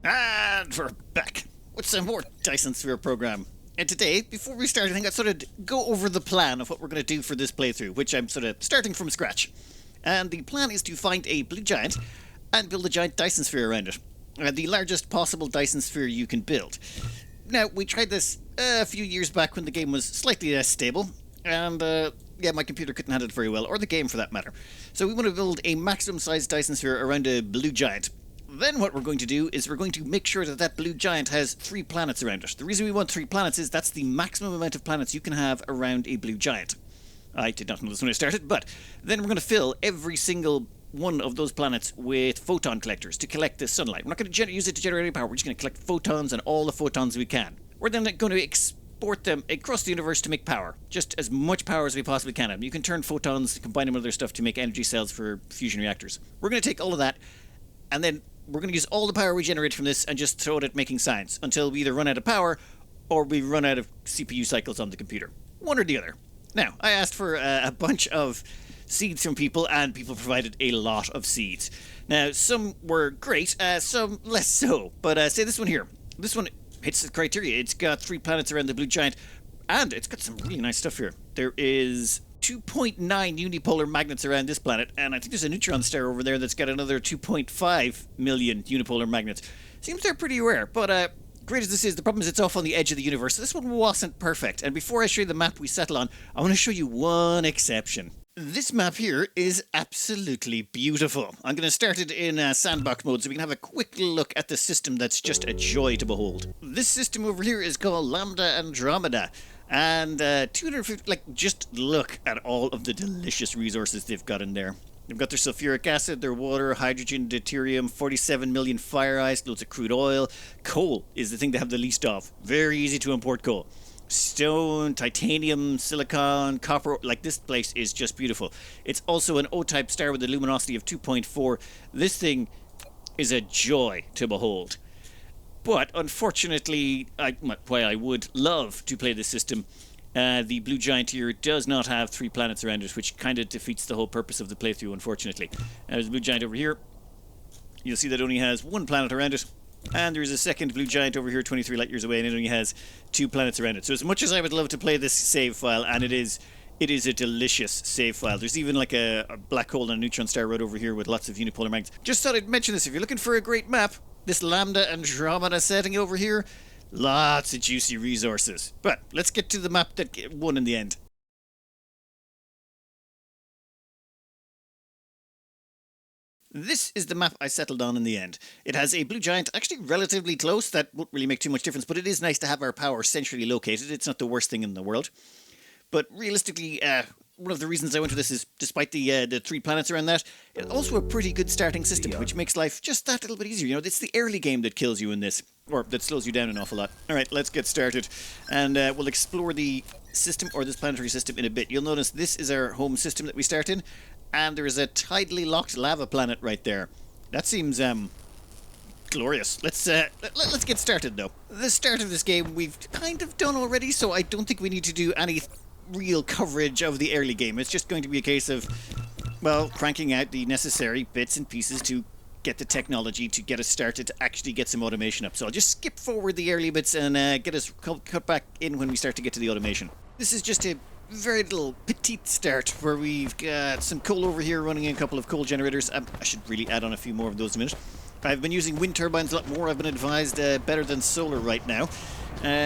And we're back with some more Dyson Sphere Program. And today, before we start, I think I'd sort of go over the plan of what we're going to do for this playthrough, which I'm sort of starting from scratch. And the plan is to find a blue giant and build a giant Dyson Sphere around it. The largest possible Dyson Sphere you can build. Now, we tried this a few years back when the game was slightly less stable, and yeah, my computer couldn't handle it very well, or the game for that matter. So we want to build a maximum sized Dyson Sphere around a blue giant. Then what we're going to do is we're going to make sure that that blue giant has 3 planets around it. The reason we want 3 planets is that's the maximum amount of planets you can have around a blue giant. I did not know this when I started, but then we're going to fill every single one of those planets with photon collectors to collect the sunlight. We're not going to use it to generate any power, we're just going to collect photons and all the photons we can. We're then going to export them across the universe to make power. Just as much power as we possibly can. You can turn photons, combine them with other stuff to make energy cells for fusion reactors. We're going to take all of that, and then we're going to use all the power we generate from this and just throw it at making science until we either run out of power or we run out of CPU cycles on the computer. One or the other. Now, I asked for a bunch of seeds from people, and people provided a lot of seeds. Now, some were great, some less so. But say this one here. This one hits the criteria. It's got 3 planets around the blue giant, and it's got some really nice stuff here. There is 2.9 unipolar magnets around this planet, and I think there's a neutron star over there that's got another 2.5 million unipolar magnets. Seems they're pretty rare, but great as this is, the problem is it's off on the edge of the universe. This one wasn't perfect, and before I show you the map we settle on, I want to show you one exception. This map here is absolutely beautiful. I'm going to start it in sandbox mode so we can have a quick look at the system that's just a joy to behold. This system over here is called Lambda Andromeda. And 250, just look at all of the delicious resources they've got in there. They've got their sulfuric acid, their water, hydrogen, deuterium, 47 million fire ice, loads of crude oil. Coal is the thing they have the least of. Very easy to import coal. Stone, titanium, silicon, copper. This place is just beautiful. It's also an O-type star with a luminosity of 2.4. This thing is a joy to behold. But unfortunately, while I would love to play this system, the blue giant here does not have 3 planets around it, which kind of defeats the whole purpose of the playthrough, unfortunately. There's a blue giant over here. You'll see that it only has 1 planet around it. And there's a second blue giant over here, 23 light years away, and it only has 2 planets around it. So as much as I would love to play this save file, and it is a delicious save file. There's even a black hole and a neutron star right over here with lots of unipolar magnets. Just thought I'd mention this. If you're looking for a great map, this Lambda Andromeda setting over here, lots of juicy resources. But let's get to the map that won in the end. This is the map I settled on in the end. It has a blue giant, actually relatively close. That won't really make too much difference, but it is nice to have our power centrally located. It's not the worst thing in the world. But realistically, one of the reasons I went for this is, despite the 3 planets around that, it's also a pretty good starting system, which makes life just that little bit easier. You know, it's the early game that kills you in this, or that slows you down an awful lot. Alright, let's get started, and we'll explore the system, or this planetary system, in a bit. You'll notice this is our home system that we start in, and there is a tidally locked lava planet right there. That seems, glorious. Let's get started, though. The start of this game we've kind of done already, so I don't think we need to do any real coverage of the early game. It's just going to be a case of, well, cranking out the necessary bits and pieces to get the technology to get us started to actually get some automation up. So I'll just skip forward the early bits and get us cut back in when we start to get to the automation. This is just a very little petite start where we've got some coal over here running in a couple of coal generators. I should really add on a few more of those in a minute. I've been using wind turbines a lot more. I've been advised better than solar right now.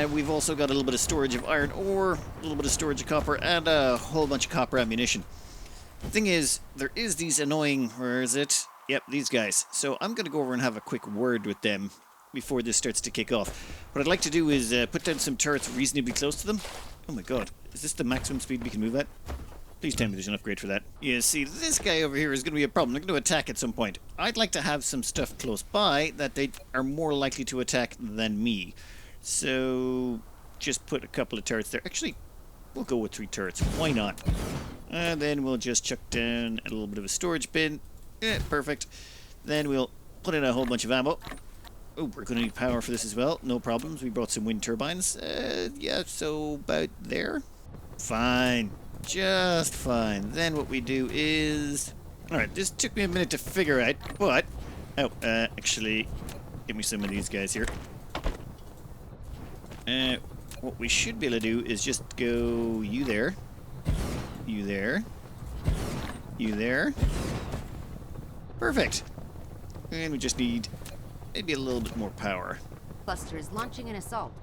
We've also got a little bit of storage of iron ore, a little bit of storage of copper, and a whole bunch of copper ammunition. The thing is, there is these annoying... Where is it? Yep, these guys. So I'm going to go over and have a quick word with them before this starts to kick off. What I'd like to do is put down some turrets reasonably close to them. Oh my god, is this the maximum speed we can move at? Please tell me there's an upgrade for that. Yeah, see, this guy over here is going to be a problem. They're going to attack at some point. I'd like to have some stuff close by that they are more likely to attack than me. So, just put a couple of turrets there. Actually, we'll go with 3 turrets. Why not? And then we'll just chuck down a little bit of a storage bin. Yeah, perfect. Then we'll put in a whole bunch of ammo. Oh, we're going to need power for this as well. No problems. We brought some wind turbines. Yeah, so about there. Fine. Just fine. Then what we do is... Alright, this took me a minute to figure out, but... Oh, actually... Give me some of these guys here. What we should be able to do is just go you there, you there, you there. Perfect. And we just need maybe a little bit more power. Cluster is launching an assault.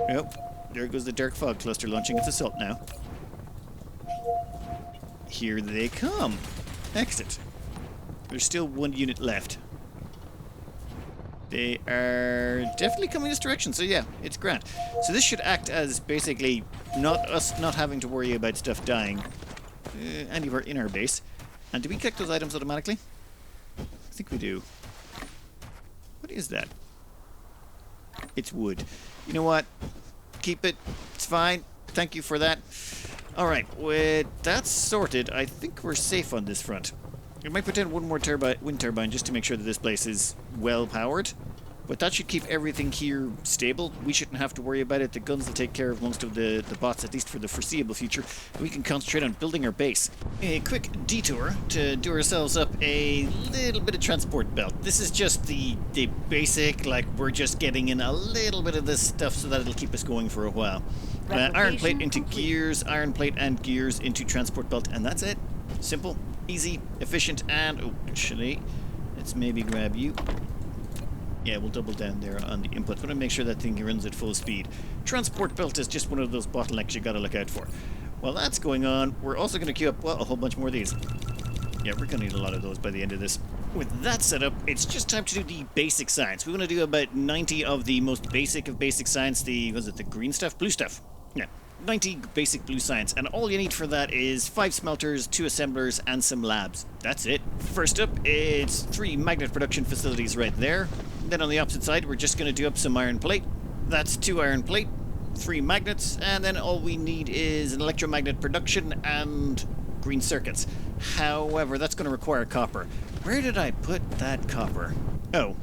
Yep, there goes the dark fog cluster launching its assault now. Here they come. Excellent. There's still one unit left. They are definitely coming this direction, so yeah, it's grand. So this should act as basically not us not having to worry about stuff dying anywhere in our base. And do we collect those items automatically? I think we do. What is that? It's wood. You know what? Keep it. It's fine. Thank you for that. Alright, with that sorted, I think we're safe on this front. We might put in one more wind turbine just to make sure that this place is well powered. But that should keep everything here stable. We shouldn't have to worry about it. The guns will take care of most of the bots, at least for the foreseeable future. We can concentrate on building our base. A quick detour to do ourselves up a little bit of transport belt. This is just the basic, like we're just getting in a little bit of this stuff so that it'll keep us going for a while. Iron plate into gears, iron plate and gears into transport belt, and that's it. Simple, easy, efficient, and oh, actually, let's maybe grab you. Yeah, we'll double down there on the input. Want to make sure that thing runs at full speed. Transport belt is just one of those bottlenecks you got to look out for. While that's going on, we're also going to queue up, well, a whole bunch more of these. Yeah, we're going to need a lot of those by the end of this. With that set up, it's just time to do the basic science. We want to do about 90 of the most basic of basic science. Was it the green stuff? Blue stuff. Yeah. 90 basic blue science, and all you need for that is 5 smelters, 2 assemblers, and some labs. That's it. First up, it's 3 magnet production facilities right there. Then on the opposite side, we're just going to do up some iron plate. That's 2 iron plate, 3 magnets, and then all we need is an electromagnet production and green circuits. However, that's going to require copper. Where did I put that copper? Oh,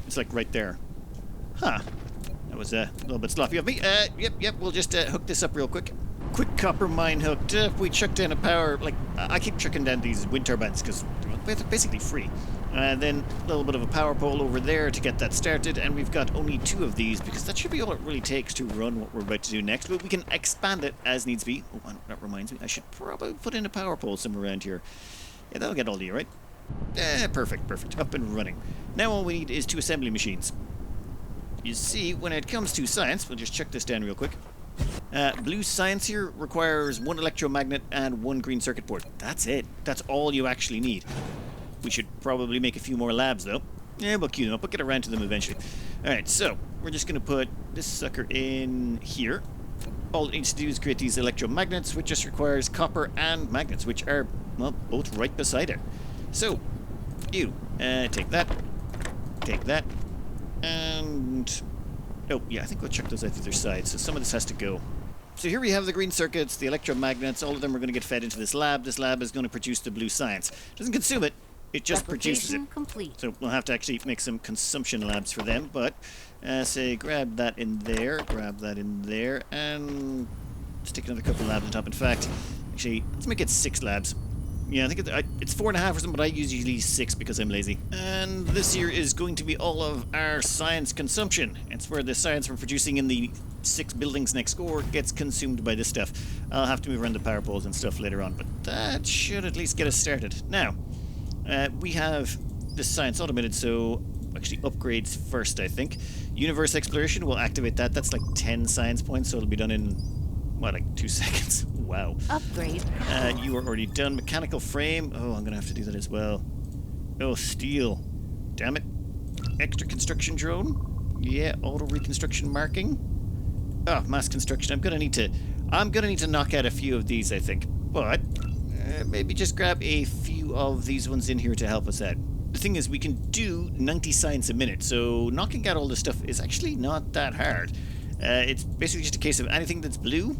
it's like right there. Huh. That was a little bit sloppy of me. Yep, we'll just hook this up real quick. Quick copper mine hooked up. We chucked in a power, like, I keep chucking down these wind turbines because they're basically free. Then a little bit of a power pole over there to get that started, and we've got only 2 of these because that should be all it really takes to run what we're about to do next, but we can expand it as needs be. Oh, that reminds me, I should probably put in a power pole somewhere around here. Yeah, that'll get all of you, right? Perfect. Up and running. Now all we need is 2 assembly machines. You see, when it comes to science, we'll just check this down real quick. Blue science here requires 1 electromagnet and 1 green circuit board. That's it. That's all you actually need. We should probably make a few more labs, though. Yeah, we'll queue them up. We'll get around to them eventually. Alright, so we're just going to put this sucker in here. All it needs to do is create these electromagnets, which just requires copper and magnets, which are, well, both right beside it. So, you, take that, and... oh, yeah, I think we'll check those out to their side, so some of this has to go. So here we have the green circuits, the electromagnets, all of them are going to get fed into this lab. This lab is going to produce the blue science. It doesn't consume it, it just produces it. Complete. So we'll have to actually make some consumption labs for them, but say grab that in there, and stick another couple of labs on top. In fact, actually, let's make it 6 labs. Yeah, I think it's 4.5 or something, but I use usually 6 because I'm lazy. And this here is going to be all of our science consumption. It's where the science we're producing in the 6 buildings next door gets consumed by this stuff. I'll have to move around the power poles and stuff later on, but that should at least get us started. Now, we have this science automated, so actually upgrades first, I think. Universe exploration, we'll activate that. That's like 10 science points, so it'll be done in, what, like 2 seconds? Wow. Upgrade. You are already done. Mechanical frame. Oh, I'm going to have to do that as well. Oh, steel. Damn it. Extra construction drone. Yeah, auto reconstruction marking. Oh, mass construction. I'm gonna need to knock out a few of these, I think. But maybe just grab a few of these ones in here to help us out. The thing is, we can do 90 science a minute, so knocking out all this stuff is actually not that hard. It's basically just a case of anything that's blue,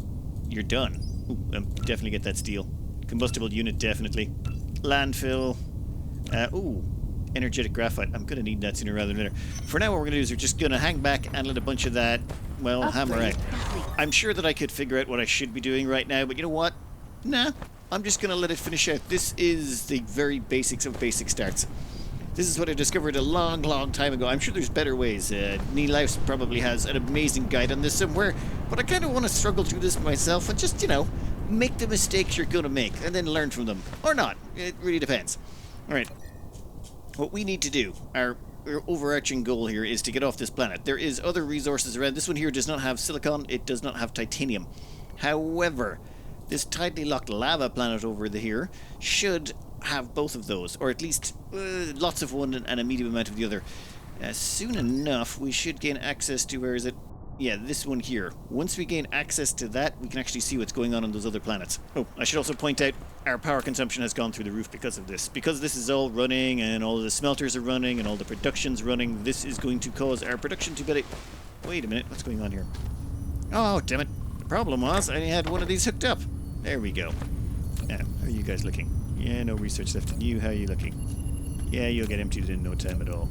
you're done. Ooh, definitely get that steel. Combustible unit, definitely. Landfill. Ooh, energetic graphite. I'm going to need that sooner rather than later. For now, what we're going to do is we're just going to hang back and let a bunch of that, well, hammer out. I'm sure that I could figure out what I should be doing right now, but you know what? Nah, I'm just going to let it finish out. This is the very basics of basic starts. This is what I discovered a long, long time ago. I'm sure there's better ways. Neil Life probably has an amazing guide on this somewhere, but I kind of want to struggle through this myself and just, make the mistakes you're going to make and then learn from them. Or not. It really depends. Alright. What we need to do, our overarching goal here, is to get off this planet. There is other resources around. This one here does not have silicon. It does not have titanium. However, this tightly locked lava planet over here should have both of those, or at least lots of one and a medium amount of the other. Soon enough, we should gain access to, where is it? Yeah, this one here. Once we gain access to that, we can actually see what's going on those other planets. Oh, I should also point out our power consumption has gone through the roof because of this. Because this is all running and all the smelters are running and all the production's running, this is going to cause our production to be... Wait a minute, what's going on here? Oh, damn it. The problem was I had one of these hooked up. There we go. Now, how are you guys looking? Yeah, no research left in you. How are you looking? Yeah, you'll get emptied in no time at all.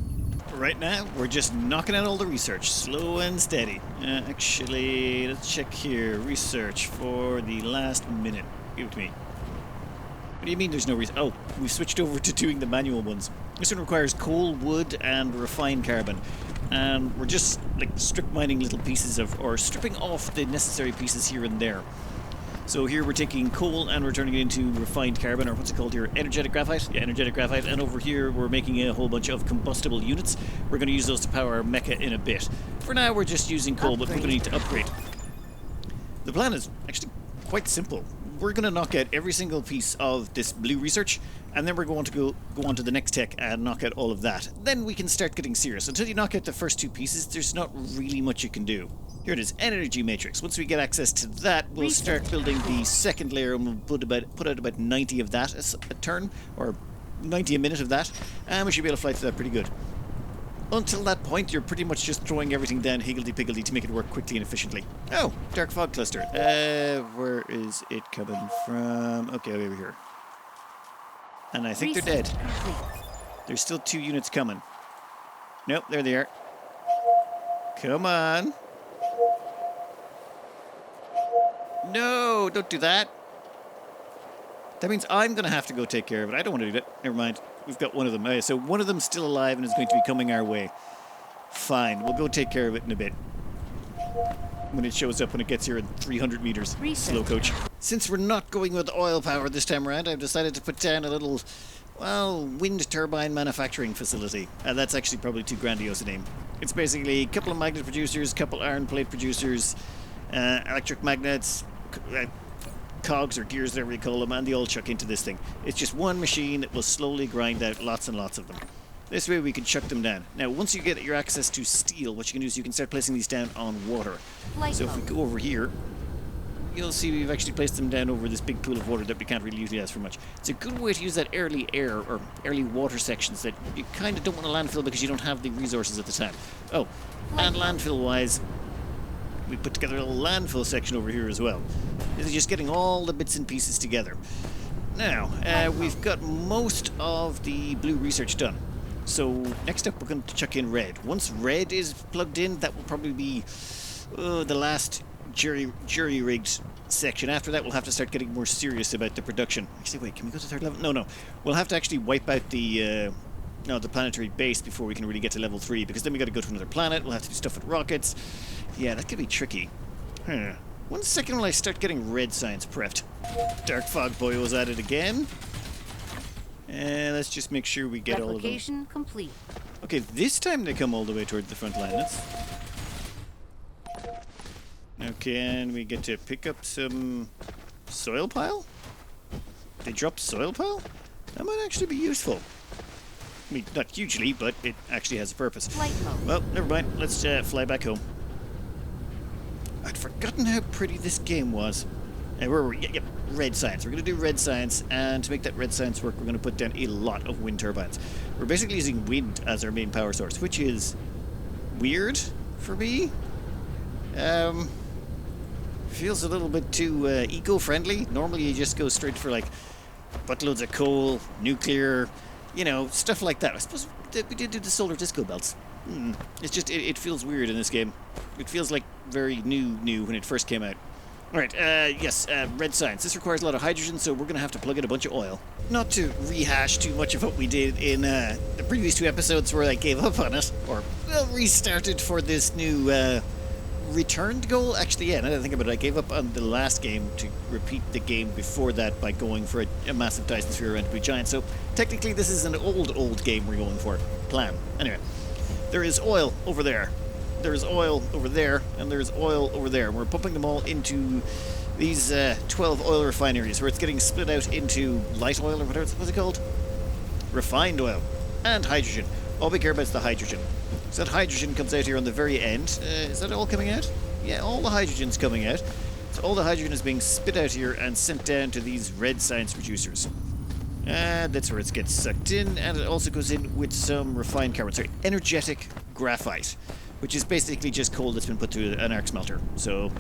Right now, we're just knocking out all the research, slow and steady. Actually, let's check here. Research for the last minute. Give it to me. What do you mean there's no reason? Oh, we've switched over to doing the manual ones. This one requires coal, wood, and refined carbon. And we're just, strip mining little pieces of, or stripping off the necessary pieces here and there. So here we're taking coal and we're turning it into refined carbon, or what's it called here? Energetic graphite? Yeah, energetic graphite. And over here we're making a whole bunch of combustible units. We're going to use those to power our mecha in a bit. For now we're just using coal, but we're going to need to upgrade. The plan is actually quite simple. We're going to knock out every single piece of this blue research, and then we're going to go on to the next tech and knock out all of that. Then we can start getting serious. Until you knock out the first two pieces, there's not really much you can do. Here it is, energy matrix. Once we get access to that, we'll start building the second layer, and we'll put out about 90 of that a turn, or 90 a minute of that, and we should be able to fly through that pretty good. Until that point, you're pretty much just throwing everything down higgledy-piggledy to make it work quickly and efficiently. Oh, dark fog cluster. Where is it coming from? Okay, over here. And I think they're dead. There's still 2 units coming. Nope, there they are. Come on. No, don't do that. That means I'm going to have to go take care of it. I don't want to do that. Never mind. We've got one of them. So one of them's still alive and is going to be coming our way. Fine. We'll go take care of it in a bit. When it shows up, when it gets here in 300 meters. Slow coach. Since we're not going with oil power this time around, I've decided to put down a little, wind turbine manufacturing facility. That's actually probably too grandiose a name. It's basically a couple of magnet producers, a couple iron plate producers, electric magnets, cogs or gears, whatever you call them, and they all chuck into this thing. It's just one machine that will slowly grind out lots and lots of them. This way we can chuck them down. Now, once you get your access to steel, what you can do is you can start placing these down on water. So if we go over here, you'll see we've actually placed them down over this big pool of water that we can't really utilize for much. It's a good way to use that early air or early water sections that you kind of don't want to landfill because you don't have the resources at the time. Oh, and landfill-wise, we put together a little landfill section over here as well. This is just getting all the bits and pieces together. Now, we've got most of the blue research done. So next up we're going to chuck in red. Once red is plugged in, that will probably be the last jury-rigged section. After that we'll have to start getting more serious about the production. Actually, wait, can we go to 3rd level? No. We'll have to actually wipe out the planetary base before we can really get to level 3, because then we got to go to another planet. We'll have to do stuff with rockets. Yeah, that could be tricky. 1 second while I start getting red science prepped. Dark fog boils at it again. And let's just make sure we get all of them. Replication complete. Okay, this time they come all the way towards the front line. Okay, and we get to pick up some soil pile? They drop soil pile? That might actually be useful. I mean, not hugely, but it actually has a purpose. Flight mode. Well, never mind. Let's fly back home. I'd forgotten how pretty this game was. Where were we? Yep, red science. We're going to do red science, and to make that red science work, we're going to put down a lot of wind turbines. We're basically using wind as our main power source, which is weird for me. Feels a little bit too eco-friendly. Normally you just go straight for buttloads of coal, nuclear, stuff like that. I suppose we did do the solar disco belts. It's just, it feels weird in this game. It feels like very new when it first came out. Alright, yes, red science. This requires a lot of hydrogen, so we're going to have to plug in a bunch of oil. not to rehash too much of what we did in the previous 2 episodes where I gave up on it, or, well, restarted for this new returned goal. Actually, yeah, now that I think about it, I gave up on the last game to repeat the game before that by going for a massive Dyson Sphere around to be giant. So technically this is an old game we're going for. Plan. Anyway, there is oil over there. There's oil over there, and there's oil over there. And we're pumping them all into these 12 oil refineries where it's getting split out into light oil, or whatever, what's it called? Refined oil. And hydrogen. All we care about is the hydrogen. So that hydrogen comes out here on the very end. Is that all coming out? Yeah, all the hydrogen's coming out. So all the hydrogen is being spit out here and sent down to these red science reducers. And that's where it gets sucked in, and it also goes in with some refined carbon. Sorry, energetic graphite, which is basically just coal that's been put through an arc smelter. So,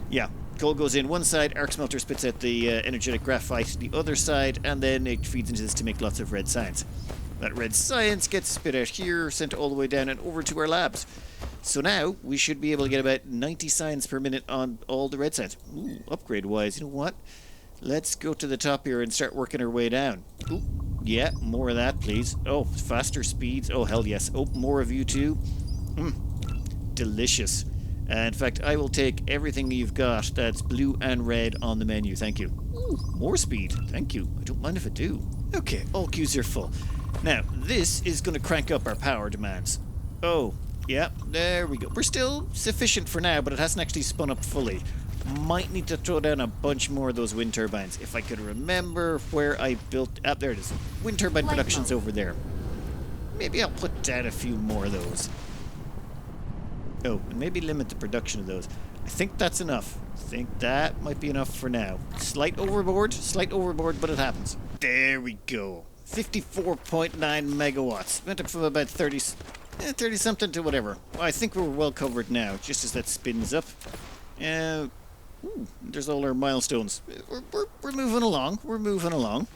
yeah, coal goes in one side, arc smelter spits out the energetic graphite the other side, and then it feeds into this to make lots of red science. That red science gets spit out here, sent all the way down and over to our labs. So now we should be able to get about 90 science per minute on all the red science. Ooh, upgrade-wise, you know what? Let's go to the top here and start working our way down. Ooh, yeah, more of that, please. Oh, faster speeds. Oh, hell yes. Oh, more of you too. Delicious. In fact, I will take everything you've got that's blue and red on the menu. Thank you. Ooh, more speed. Thank you. I don't mind if I do. Okay, all queues are full. Now, this is going to crank up our power demands. Oh, yeah, there we go. We're still sufficient for now, but it hasn't actually spun up fully. Might need to throw down a bunch more of those wind turbines. If I could remember where I built... Ah, there it is. Wind turbine production's over there. Maybe I'll put down a few more of those. Oh, and maybe limit the production of those. I think that's enough. I think that might be enough for now. Slight overboard, but it happens. There we go. 54.9 megawatts. Went up from about 30 something to whatever. Well, I think we're well covered now, just as that spins up. Ooh, there's all our milestones. We're moving along. We're moving along.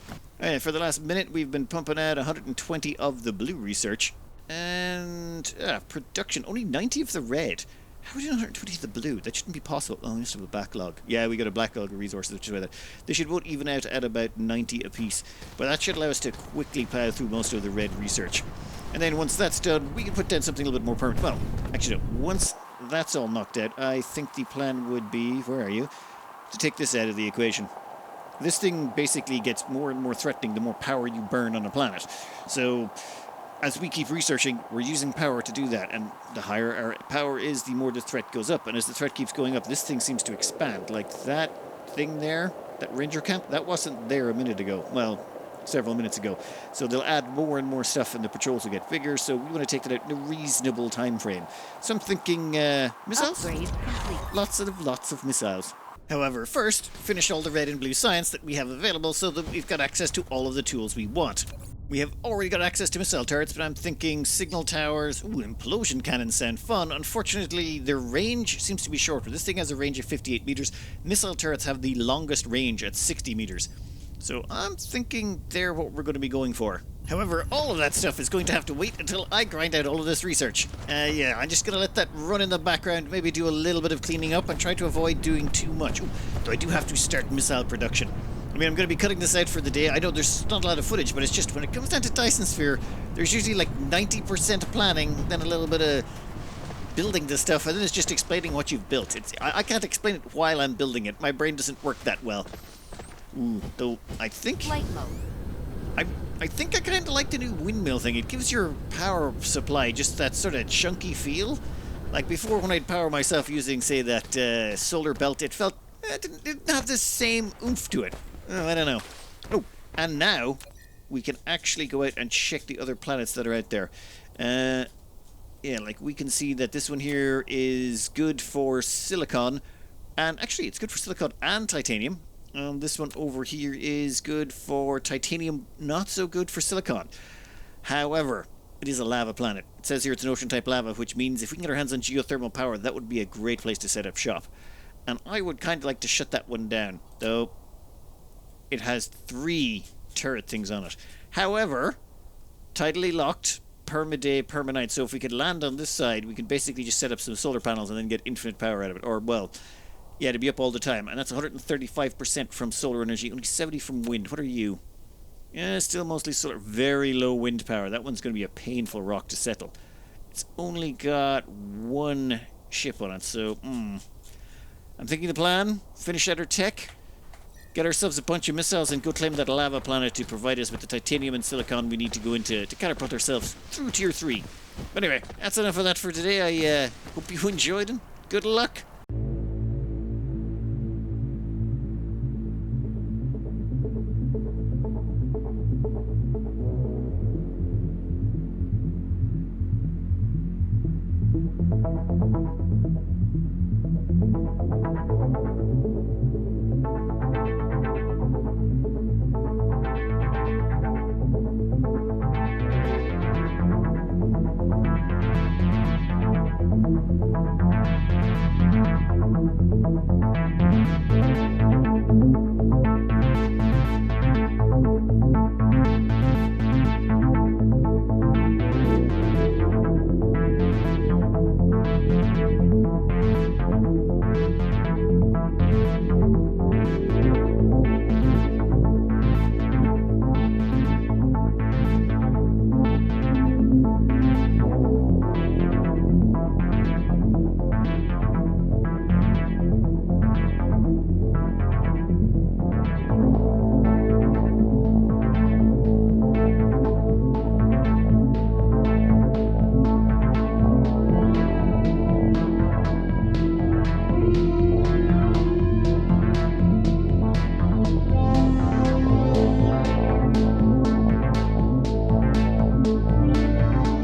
For the last minute, we've been pumping out 120 of the blue research. And production, only 90 of the red. How are we doing 120 of the blue? That shouldn't be possible. Oh, we must have a backlog. Yeah, we got a backlog of resources, which is why that. They should both even out at about 90 apiece. But that should allow us to quickly plow through most of the red research. And then once that's done, we can put down something a little bit more permanent. Well, actually, no. Once that's all knocked out, I think the plan would be, where are you, to take this out of the equation. This thing basically gets more and more threatening the more power you burn on a planet. So, as we keep researching, we're using power to do that, and the higher our power is, the more the threat goes up. And as the threat keeps going up, this thing seems to expand. Like that thing there, that ranger camp, that wasn't there a minute ago. Well, several minutes ago. So they'll add more and more stuff, and the patrols will get bigger, so we want to take that out in a reasonable time frame. So I'm thinking missiles? Upgrade complete. Lots of missiles. However, first, finish all the red and blue science that we have available so that we've got access to all of the tools we want. We have already got access to missile turrets, but I'm thinking signal towers. Ooh, implosion cannons sound fun. Unfortunately, their range seems to be shorter. This thing has a range of 58 meters. Missile turrets have the longest range at 60 meters. So I'm thinking they're what we're going to be going for. However, all of that stuff is going to have to wait until I grind out all of this research. Yeah, I'm just going to let that run in the background, maybe do a little bit of cleaning up and try to avoid doing too much. Ooh, though I do have to start missile production. I mean, I'm going to be cutting this out for the day. I know there's not a lot of footage, but it's just when it comes down to Dyson Sphere, there's usually like 90% planning, then a little bit of building the stuff, and then it's just explaining what you've built. I can't explain it while I'm building it. My brain doesn't work that well. Ooh, though I think... Flight mode. I think I kind of like the new windmill thing. It gives your power supply just that sort of chunky feel. Like before, when I'd power myself using, say, that solar belt, it felt... It didn't have the same oomph to it. Oh, I don't know. Oh, and now we can actually go out and check the other planets that are out there. Yeah, like we can see that this one here is good for silicon. And actually, it's good for silicon and titanium. This one over here is good for titanium, not so good for silicon. However, it is a lava planet. It says here it's an ocean-type lava, which means if we can get our hands on geothermal power, that would be a great place to set up shop. And I would kind of like to shut that one down, though it has 3 turret things on it. However, tidally locked, perma-day, perma-night. So if we could land on this side, we could basically just set up some solar panels and then get infinite power out of it. Or, well... yeah, to be up all the time. And that's 135% from solar energy, only 70 from wind. What are you? Yeah, still mostly solar. Very low wind power. That one's going to be a painful rock to settle. It's only got one ship on it, so I'm thinking the plan, finish out our tech, get ourselves a bunch of missiles and go claim that lava planet to provide us with the titanium and silicon we need to go into to catapult ourselves through tier 3. But anyway, that's enough of that for today. I hope you enjoyed and good luck.